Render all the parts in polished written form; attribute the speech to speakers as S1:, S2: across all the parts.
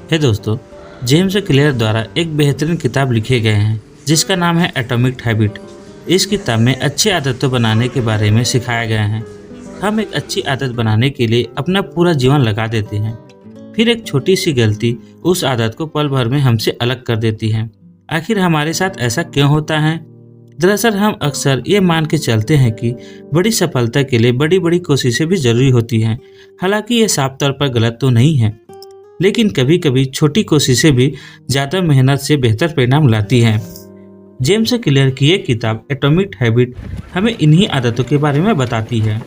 S1: हे दोस्तों, James clear द्वारा एक बेहतरीन किताब लिखे गए हैं जिसका नाम है एटॉमिक हैबिट। इस किताब में अच्छी आदतें बनाने के बारे में सिखाया गया है। हम एक अच्छी आदत बनाने के लिए अपना पूरा जीवन लगा देते हैं, फिर एक छोटी सी गलती उस आदत को पल भर में हमसे अलग कर देती है। आखिर हमारे साथ ऐसा क्यों होता है? दरअसल हम अक्सर ये मान के चलते हैं कि बड़ी सफलता के लिए बड़ी बड़ी कोशिशें भी जरूरी होती हैं। हालांकि ये साफ तौर पर गलत तो नहीं है, लेकिन कभी कभी छोटी कोशिशें भी ज़्यादा मेहनत से बेहतर परिणाम लाती हैं। जेम्स क्लियर की ये किताब एटॉमिक हैबिट हमें इन्हीं आदतों के बारे में बताती है।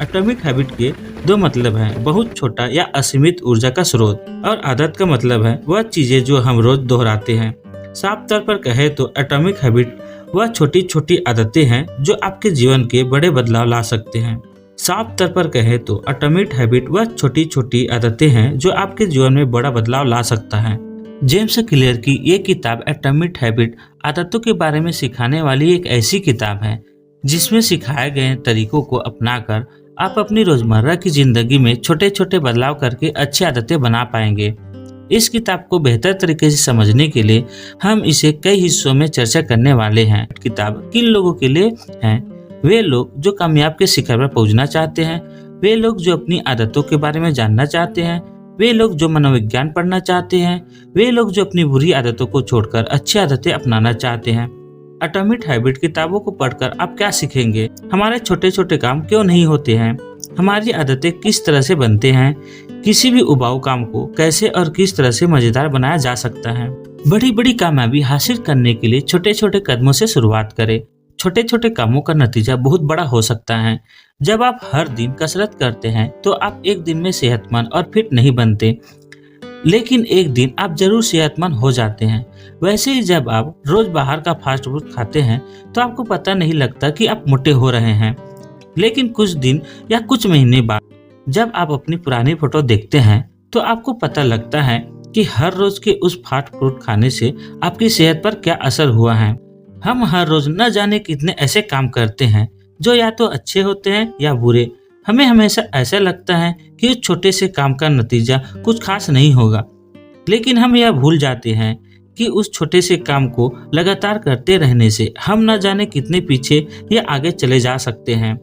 S1: एटॉमिक हैबिट के दो मतलब हैं, बहुत छोटा या असीमित ऊर्जा का स्रोत, और आदत का मतलब है वह चीज़ें जो हम रोज दोहराते हैं। साफ तौर पर कहे तो एटॉमिक हैबिट वह छोटी छोटी आदतें हैं जो आपके जीवन के बड़े बदलाव ला सकते हैं। साफ तौर पर कहे तो एटॉमिक हैबिट वह छोटी छोटी आदतें हैं जो आपके जीवन में बड़ा बदलाव ला सकता है। जेम्स क्लियर की ये किताब एटॉमिक हैबिट आदतों के बारे में सिखाने वाली एक ऐसी किताब है जिसमें सिखाए गए तरीकों को अपनाकर आप अपनी रोजमर्रा की जिंदगी में छोटे छोटे बदलाव करके अच्छी आदतें बना पाएंगे। इस किताब को बेहतर तरीके से समझने के लिए हम इसे कई हिस्सों में चर्चा करने वाले हैं। किताब किन लोगों के लिए है? वे लोग जो कामयाब के शिखर पर पहुंचना चाहते हैं, वे लोग जो अपनी आदतों के बारे में जानना चाहते हैं, वे लोग जो मनोविज्ञान पढ़ना चाहते हैं, वे लोग जो अपनी बुरी आदतों को छोड़कर अच्छी आदतें अपनाना चाहते हैं। एटॉमिक हैबिट किताबों को पढ़कर आप क्या सीखेंगे? हमारे छोटे छोटे काम क्यों नहीं होते हैं? हमारी आदतें किस तरह से बनते हैं? किसी भी उबाऊ काम को कैसे और किस तरह से मजेदार बनाया जा सकता है? बड़ी बड़ी कामयाबी हासिल करने के लिए छोटे छोटे कदमों से शुरुआत करें। छोटे छोटे कामों का नतीजा बहुत बड़ा हो सकता है। जब आप हर दिन कसरत करते हैं तो आप एक दिन में सेहतमंद और फिट नहीं बनते, लेकिन एक दिन आप जरूर सेहतमंद हो जाते हैं। वैसे ही जब आप रोज बाहर का फास्ट फूड खाते हैं तो आपको पता नहीं लगता कि आप मोटे हो रहे हैं, लेकिन कुछ दिन या कुछ महीने बाद जब आप अपनी पुरानी फोटो देखते हैं तो आपको पता लगता है कि हर रोज के उस फास्ट फूड खाने से आपकी सेहत पर क्या असर हुआ है। हम हर रोज न जाने कितने ऐसे काम करते हैं जो या तो अच्छे होते हैं या बुरे। हमें हमेशा ऐसा लगता है कि उस छोटे से काम का नतीजा कुछ खास नहीं होगा, लेकिन हम यह भूल जाते हैं कि उस छोटे से काम को लगातार करते रहने से हम न जाने कितने पीछे या आगे चले जा सकते हैं।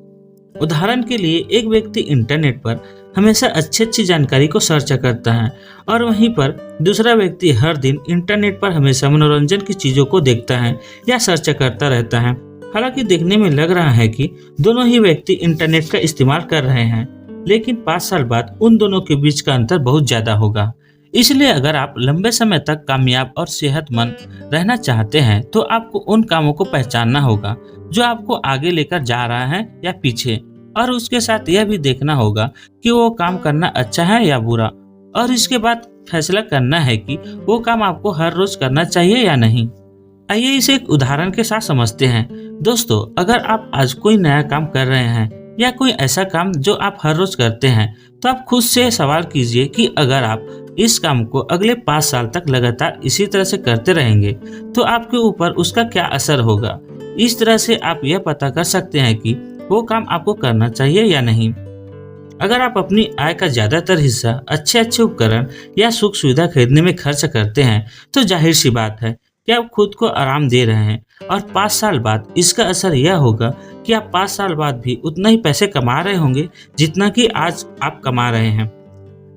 S1: उदाहरण के लिए एक व्यक्ति इंटरनेट पर हमेशा अच्छी जानकारी को सर्च करता है, और वहीं पर दूसरा व्यक्ति हर दिन इंटरनेट पर हमेशा मनोरंजन की चीजों को देखता है या सर्च करता रहता है। हालांकि देखने में लग रहा है कि दोनों ही व्यक्ति इंटरनेट का इस्तेमाल कर रहे हैं, लेकिन 5 साल बाद उन दोनों के बीच का अंतर बहुत ज्यादा होगा। इसलिए अगर आप लंबे समय तक कामयाब और सेहतमंद रहना चाहते हैं तो आपको उन कामों को पहचानना होगा जो आपको आगे लेकर जा रहा है या पीछे, और उसके साथ यह भी देखना होगा कि वो काम करना अच्छा है या बुरा, और इसके बाद फैसला करना है कि वो काम आपको हर रोज करना चाहिए या नहीं। आइए इसे एक उदाहरण के साथ समझते हैं। दोस्तों, अगर आप आज कोई नया काम कर रहे हैं या कोई ऐसा काम जो आप हर रोज करते हैं, तो आप खुद से सवाल कीजिए कि अगर आप इस काम को अगले 5 साल तक लगातार इसी तरह से करते रहेंगे तो आपके ऊपर उसका क्या असर होगा। इस तरह से आप यह पता कर सकते हैं कि वो काम आपको करना चाहिए या नहीं। अगर आप अपनी आय का ज्यादातर हिस्सा अच्छे उपकरण या सुख सुविधा खरीदने में खर्च करते हैं तो जाहिर सी बात है कि आप खुद को आराम दे रहे हैं, और 5 साल बाद इसका असर यह होगा कि आप 5 साल बाद भी उतना ही पैसे कमा रहे होंगे जितना कि आज आप कमा रहे हैं।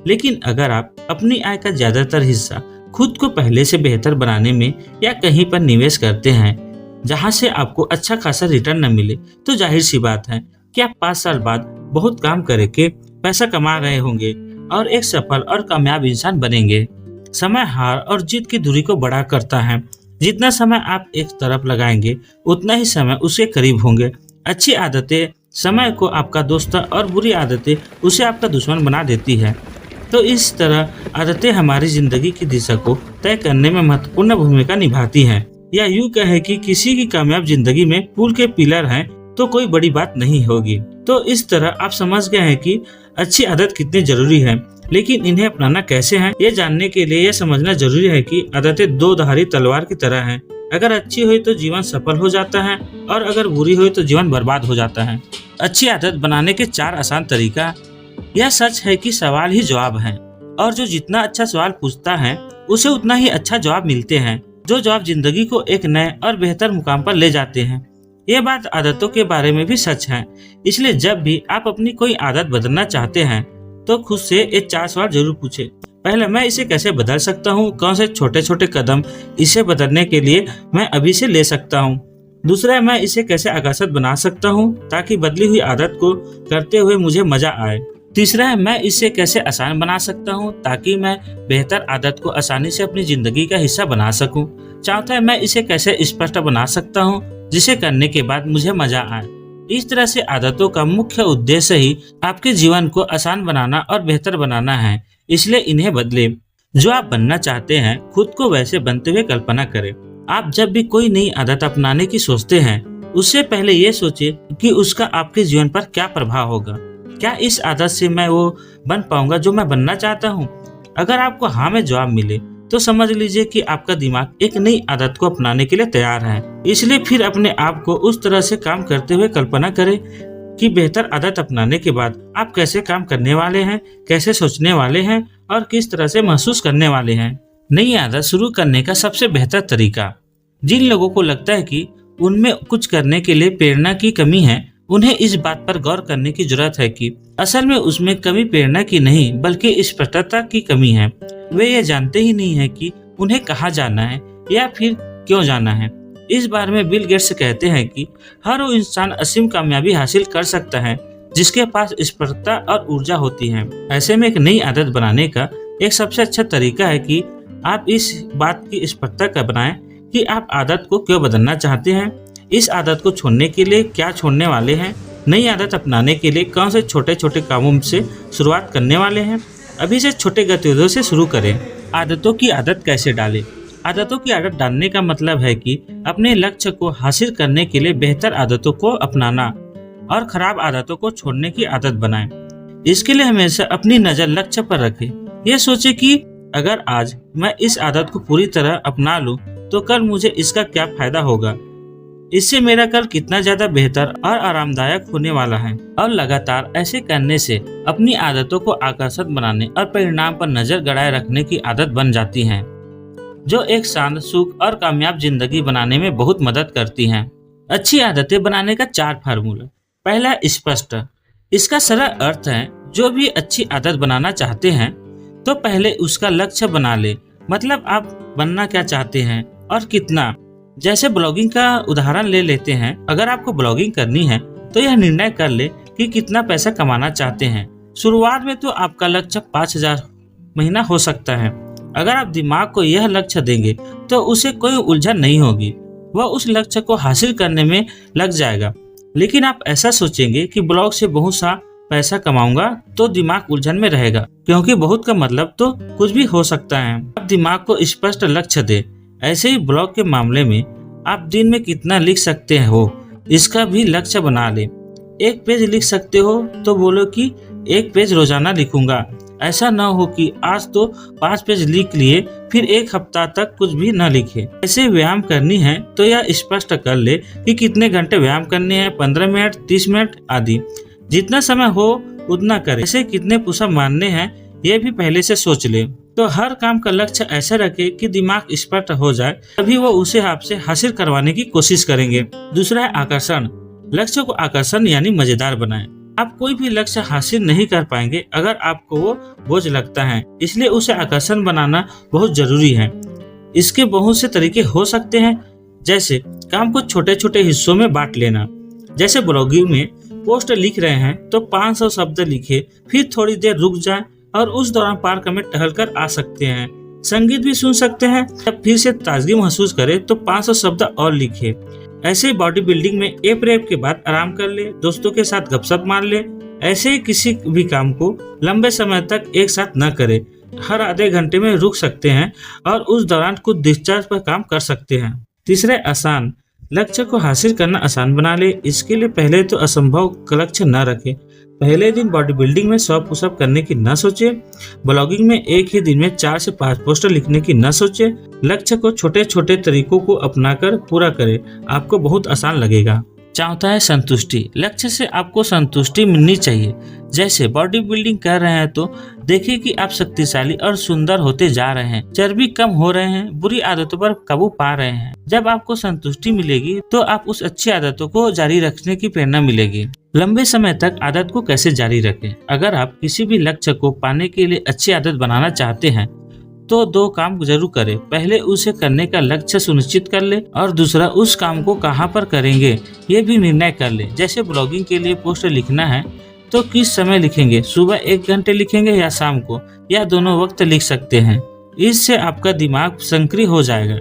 S1: लेकिन अगर आप अपनी आय का ज्यादातर हिस्सा खुद को पहले से बेहतर बनाने में या कहीं पर निवेश करते हैं जहां से आपको अच्छा खासा रिटर्न न मिले, तो जाहिर सी बात है कि आप 5 साल बाद बहुत काम करके पैसा कमा रहे होंगे और एक सफल और कामयाब इंसान बनेंगे। समय हार और जीत की दूरी को बड़ा करता है। जितना समय आप एक तरफ लगाएंगे उतना ही समय उसके करीब होंगे। अच्छी आदतें समय को आपका दोस्त और बुरी आदतें उसे आपका दुश्मन बना देती है। तो इस तरह आदतें हमारी जिंदगी की दिशा को तय करने में महत्वपूर्ण भूमिका निभाती हैं। या यूं कहे कि किसी की कामयाब जिंदगी में पुल के पिलर हैं तो कोई बड़ी बात नहीं होगी। तो इस तरह आप समझ गए हैं कि अच्छी आदत कितनी जरूरी है, लेकिन इन्हें अपनाना कैसे है। ये जानने के लिए यह समझना जरूरी है कि आदतें दो धारी तलवार की तरह हैं। अगर अच्छी हुई तो जीवन सफल हो जाता है, और अगर बुरी हुई तो जीवन बर्बाद हो जाता है। अच्छी आदत बनाने के 4 आसान तरीका। यह सच है कि सवाल ही जवाब है, और जो जितना अच्छा सवाल पूछता है उसे उतना ही अच्छा जवाब मिलते हैं, जो जवाब जिंदगी को एक नए और बेहतर मुकाम पर ले जाते हैं। ये बात आदतों के बारे में भी सच है। इसलिए जब भी आप अपनी कोई आदत बदलना चाहते हैं तो खुद से एक 4 सवाल जरूर पूछें। पहले, मैं इसे कैसे बदल सकता हूँ? कौन से छोटे छोटे कदम इसे बदलने के लिए मैं अभी से ले सकता हूँ? दूसरा, मैं इसे कैसे आकर्षक बना सकता हूँ ताकि बदली हुई आदत को करते हुए मुझे मजा आए? तीसरा है, मैं इसे कैसे आसान बना सकता हूँ ताकि मैं बेहतर आदत को आसानी से अपनी जिंदगी का हिस्सा बना सकूं। चौथा है, मैं इसे कैसे स्पष्ट बना सकता हूँ जिसे करने के बाद मुझे मजा आए। इस तरह से आदतों का मुख्य उद्देश्य ही आपके जीवन को आसान बनाना और बेहतर बनाना है, इसलिए इन्हें बदले। जो आप बनना चाहते हैं, खुद को वैसे बनते हुए कल्पना करें। आप जब भी कोई नई आदत अपनाने की सोचते हैं, उससे पहले ये सोचें कि उसका आपके जीवन पर क्या प्रभाव होगा। क्या इस आदत से मैं वो बन पाऊंगा जो मैं बनना चाहता हूँ? अगर आपको हाँ में जवाब मिले तो समझ लीजिए कि आपका दिमाग एक नई आदत को अपनाने के लिए तैयार है। इसलिए फिर अपने आप को उस तरह से काम करते हुए कल्पना करें कि बेहतर आदत अपनाने के बाद आप कैसे काम करने वाले हैं, कैसे सोचने वाले हैं और किस तरह से महसूस करने वाले हैं। नई आदत शुरू करने का सबसे बेहतर तरीका। जिन लोगों को लगता है कि उनमें कुछ करने के लिए प्रेरणा की कमी है, उन्हें इस बात पर गौर करने की जरूरत है कि असल में उसमें कमी प्रेरणा की नहीं बल्कि स्पष्टता की कमी है। वे ये जानते ही नहीं है कि उन्हें कहाँ जाना है या फिर क्यों जाना है। इस बारे में बिल गेट्स कहते हैं कि हर वो इंसान असीम कामयाबी हासिल कर सकता है जिसके पास स्पष्टता और ऊर्जा होती है। ऐसे में एक नई आदत बनाने का एक सबसे अच्छा तरीका है कि आप इस बात की स्पष्टता का बनाएं कि आप आदत को क्यों बदलना चाहते हैं, इस आदत को छोड़ने के लिए क्या छोड़ने वाले हैं, नई आदत अपनाने के लिए कौन से छोटे छोटे कामों से शुरुआत करने वाले हैं। अभी से छोटे गतिविधियों से शुरू करें। आदतों की आदत कैसे डालें? आदतों की आदत डालने का मतलब है कि अपने लक्ष्य को हासिल करने के लिए बेहतर आदतों को अपनाना और खराब आदतों को छोड़ने की आदत बनाएं। इसके लिए हमेशा अपनी नजर लक्ष्य पर रखें। यह सोचें कि अगर आज मैं इस आदत को पूरी तरह अपना लूं तो कल मुझे इसका क्या फायदा होगा, इससे मेरा कल कितना ज्यादा बेहतर और आरामदायक होने वाला है। और लगातार ऐसे करने से अपनी आदतों को आकर्षक बनाने और परिणाम पर नजर गड़ाए रखने की आदत बन जाती हैं, जो एक शांत, सुख और कामयाब जिंदगी बनाने में बहुत मदद करती हैं। अच्छी आदतें बनाने का 4 फार्मूला। पहला, स्पष्ट। इसका सरल अर्थ है, जो भी अच्छी आदत बनाना चाहते हैं तो पहले उसका लक्ष्य बना ले। मतलब आप बनना क्या चाहते हैं और कितना। जैसे ब्लॉगिंग का उदाहरण ले लेते हैं। अगर आपको ब्लॉगिंग करनी है तो यह निर्णय कर ले कि कितना पैसा कमाना चाहते हैं। शुरुआत में तो आपका लक्ष्य 5,000 महीना हो सकता है। अगर आप दिमाग को यह लक्ष्य देंगे तो उसे कोई उलझन नहीं होगी, वह उस लक्ष्य को हासिल करने में लग जाएगा। लेकिन आप ऐसा सोचेंगे कि ब्लॉग से बहुत सा पैसा कमाऊंगा तो दिमाग उलझन में रहेगा, क्योंकि बहुत का मतलब तो कुछ भी हो सकता है। आप दिमाग को स्पष्ट लक्ष्य दे। ऐसे ही ब्लॉग के मामले में आप दिन में कितना लिख सकते हो इसका भी लक्ष्य बना ले। 1 पेज लिख सकते हो तो बोलो कि 1 पेज रोजाना लिखूंगा। ऐसा न हो कि आज तो 5 पेज लिख लिए फिर 1 हफ्ता तक कुछ भी न लिखे। ऐसे व्यायाम करनी है तो यह स्पष्ट कर ले कि कितने घंटे व्यायाम करने हैं, 15 मिनट, 30 मिनट आदि। जितना समय हो उतना करें। ऐसे कितने पुशअप मारने हैं ये भी पहले से सोच ले। तो हर काम का लक्ष्य ऐसा रखे कि दिमाग स्पष्ट हो जाए, तभी वो उसे आपसे हासिल करवाने की कोशिश करेंगे। दूसरा है आकर्षण। लक्ष्य को आकर्षण यानी मजेदार बनाएं। आप कोई भी लक्ष्य हासिल नहीं कर पाएंगे अगर आपको वो बोझ लगता है, इसलिए उसे आकर्षण बनाना बहुत जरूरी है। इसके बहुत से तरीके हो सकते हैं, जैसे काम को छोटे छोटे हिस्सों में बांट लेना। जैसे ब्लॉगिंग में पोस्ट लिख रहे हैं तो 500 शब्द लिखे, फिर थोड़ी देर रुक जाएं और उस दौरान पार्क में टहल कर आ सकते हैं। संगीत भी सुन सकते हैं। जब फिर से ताजगी महसूस करे तो 500 शब्द और लिखे। ऐसे बॉडी बिल्डिंग में एक रेप के बाद आराम कर ले, दोस्तों के साथ गपशप मार ले। ऐसे किसी भी काम को लंबे समय तक एक साथ न करे। हर आधे घंटे में रुक सकते हैं और उस दौरान कुछ डिस्चार्ज पर काम कर सकते हैं। तीसरे, आसान। लक्ष्य को हासिल करना आसान बना ले। इसके लिए पहले तो असंभव का लक्ष्य न रखे। पहले दिन बॉडी बिल्डिंग में 100 पुशअप करने की न सोचे। ब्लॉगिंग में एक ही दिन में 4 से 5 पोस्टर लिखने की न सोचे। लक्ष्य को छोटे छोटे तरीकों को अपनाकर पूरा करें, आपको बहुत आसान लगेगा। चौथा है संतुष्टि। लक्ष्य से आपको संतुष्टि मिलनी चाहिए। जैसे बॉडी बिल्डिंग कर रहे हैं तो देखिए कि आप शक्तिशाली और सुंदर होते जा रहे हैं, चर्बी कम हो रहे हैं, बुरी आदतों पर काबू पा रहे हैं। जब आपको संतुष्टि मिलेगी तो आप उस अच्छी आदतों को जारी रखने की प्रेरणा मिलेगी। लंबे समय तक आदत को कैसे जारी रखें? अगर आप किसी भी लक्ष्य को पाने के लिए अच्छी आदत बनाना चाहते हैं तो दो काम जरूर करें। पहले उसे करने का लक्ष्य सुनिश्चित कर ले और दूसरा उस काम को कहाँ पर करेंगे ये भी निर्णय कर ले। जैसे ब्लॉगिंग के लिए पोस्ट लिखना है तो किस समय लिखेंगे, सुबह 1 घंटे लिखेंगे या शाम को, या दोनों वक्त लिख सकते हैं। इससे आपका दिमाग सक्रिय हो जाएगा।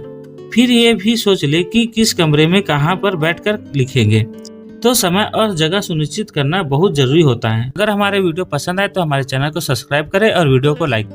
S1: फिर ये भी सोच ले कि किस कमरे में कहाँ पर बैठकर लिखेंगे। तो समय और जगह सुनिश्चित करना बहुत जरूरी होता है। अगर हमारे वीडियो पसंद आए तो हमारे चैनल को सब्सक्राइब करें और वीडियो को लाइक करें।